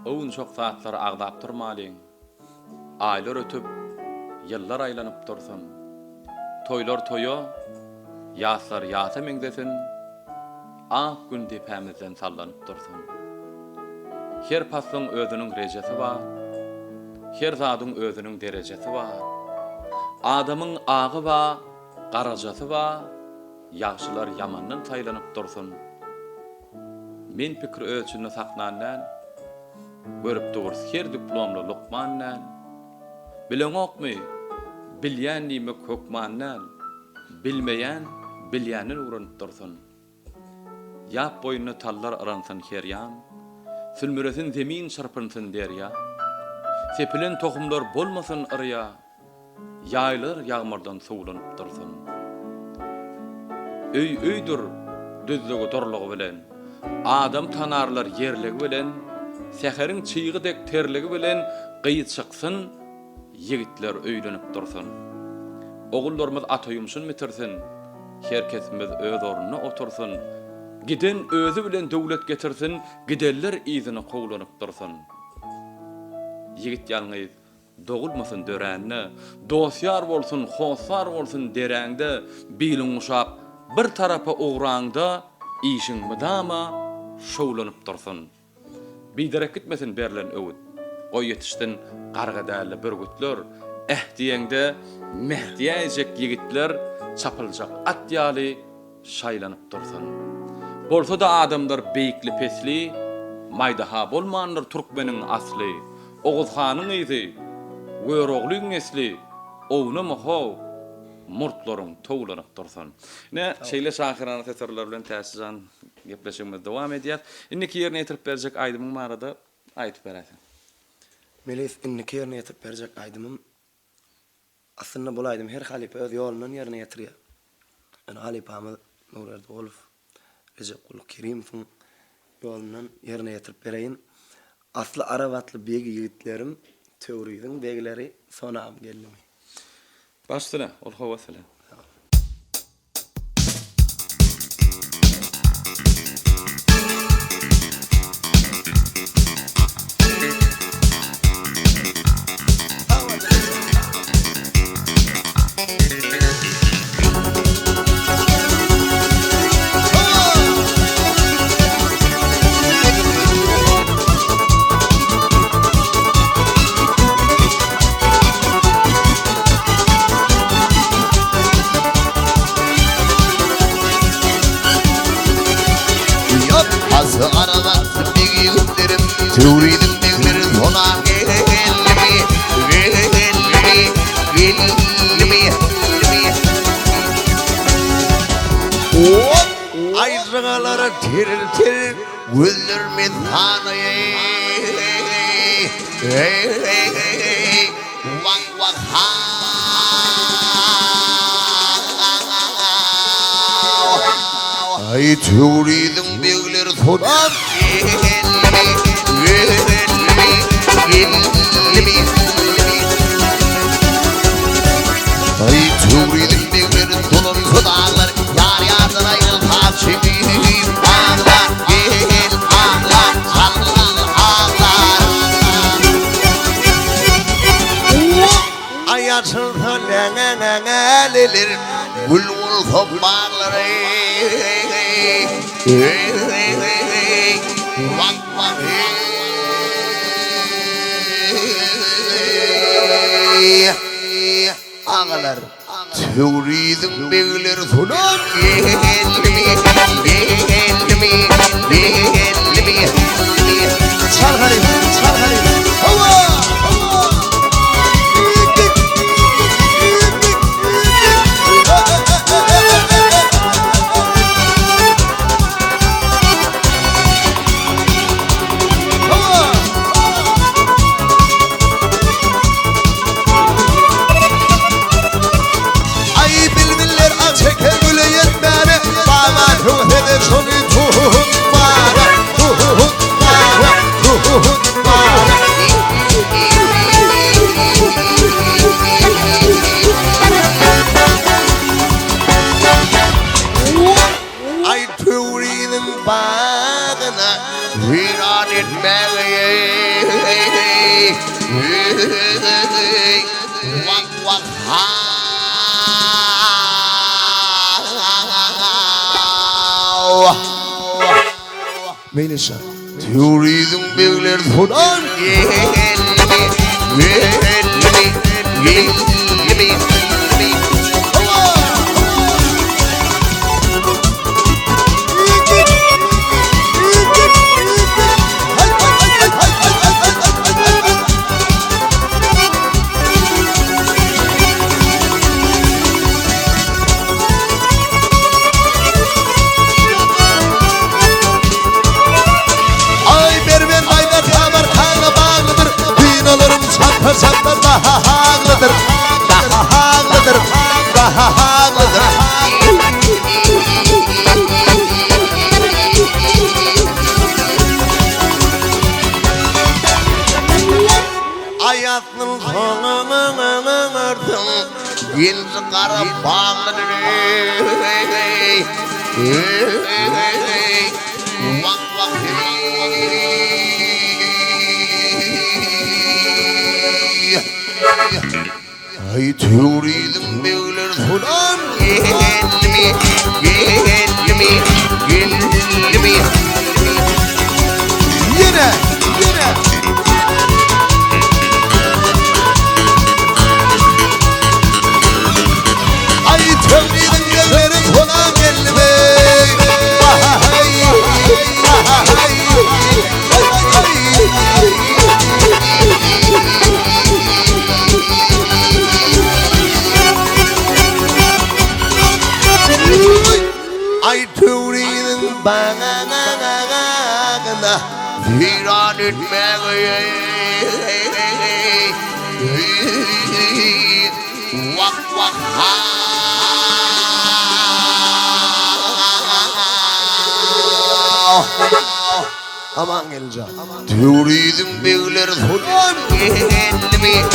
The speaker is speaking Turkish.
Oğun çok saatlar ağdap durmalıyın. Aylar ötüp, yıllar aylanıp dursun. Toylar toyo, yaslar yasa mengdesin. Ah gün depemizden sallanıp dursun. Her paslın özünün rejesi var. Her zadın özünün derecesi var. Adamın ağı var, qarajası var. Yaxşılar yamandan saylanıp dursun. Men pikir ölçünü saklandan, görüp duruz her diplomlu Luqmandan. Bilen okmy, bilýän nime kökmandan, bilmeýän bilýänin urunup dursun. Yap boyunu tallar aransın heryam, sülmüresin zemin çarpınsın derya. Sepilen tohumlar bolmasın araya, yaylar yağmurdan suwlanyp dursun. Öýdür düzlügi dorlugy bilen, adam tanarlar yerligi bilen, seherin çyğydek terligi bilen gyýy çyksyn, yigitler öýlenip dursun. Ogullarymyz atoýumşun mitirsin, herkesimiz öz ornuny otursun. Giden özü bilen döwlet getirsin, gideller izini gowlanyp dursun. Yigit ýalňyz dogulmasyn döränni, dosyar bolsun, hosar bolsun deräňde, bilen uşak bir tarapa uğrağında işin mıdama şowlanyp dursun. Biderek gitmesin berlen öwüt. O yetiştin qargadäli bürgütler, diýende mehdiýäjek yigitler çapyljak at ýaly şaýlanyp dursun. Bolsa da adamlar beýikli pesli, maýdaha bolmanlar türkmeniň asly, Oğuzhanyň izi, Wöroglyň esli, owna moho murtlaryň towlanyp dursun. Ne şeýle şahyrany teserler bilen täsirjan gepleşigimiz dowam edýär. Indiki ýerine ýetirip berjek aýdymyň barada aýdyp beräsiň. Melis indiki ýerine ýetirip berjek aýdymym aslynda bol aýdym her halipa öz ýolundan ýerine ýetirýär. Yani halipamyz Nurerdoğulov, Recep Qul Kerimov'un ýolundan ýerine ýetirip bereýin. Asly Arapatly begi ýigitlerim töwrüýüň begileri sonam geldi. Başdyna, ol howasala. Töwrüýdim begleri sonam geldi. Aýrygalara terir gözlerimiz hanaýy. Wang wang ha. Ay töwrüýdim begleri sonam geldi. Ay töwrüýdim begleri dolan kudaglar, ýar ýardan aýrylýar şeýim. Ağla gel, ağla, ağla. Ay ýaşyldan läňeleler, gül bolsa barlary. Wang wang ağalar töwrüýdim begleri sonam geldi. Çal halim, çal halim. Hava! viran etmeye vak vak ha Melisa Teorizm begler sodan gelme Saklar daha hağlıdır, daha hağlıdır, daha hağlıdır. Hayatın sonunun ardın, genci kara bağlıdır. Vak vak Ay teorizm begler sodan gelme Yine Ay teorizm begler sodan gelme Ay teorizm bağına viran etmeye vak vak ha Aman geleceğim Teorizm begler sodan gelme